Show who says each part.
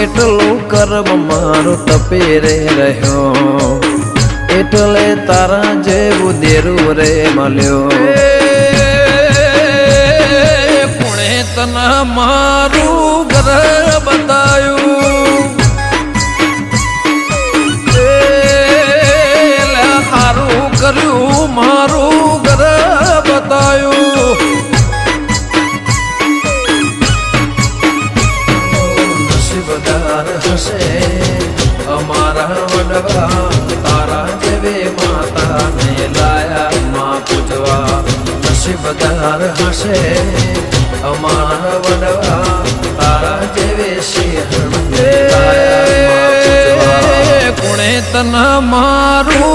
Speaker 1: કેટલું કર્મ મારું તપી રે રહ્યો એટલે તારા જેવું દેરું રે મળ્યો કોણે તને મારું ઘર બતાયું સારું કર્યું મારું ઘર બતાયું નસીબદાર હશે અમારા વડવા તારા જેવે માતાને લાયા માં પૂજવા નસીબદાર હશે અમારા વડવા તારા જેવે સિંહ કોણે તને મારું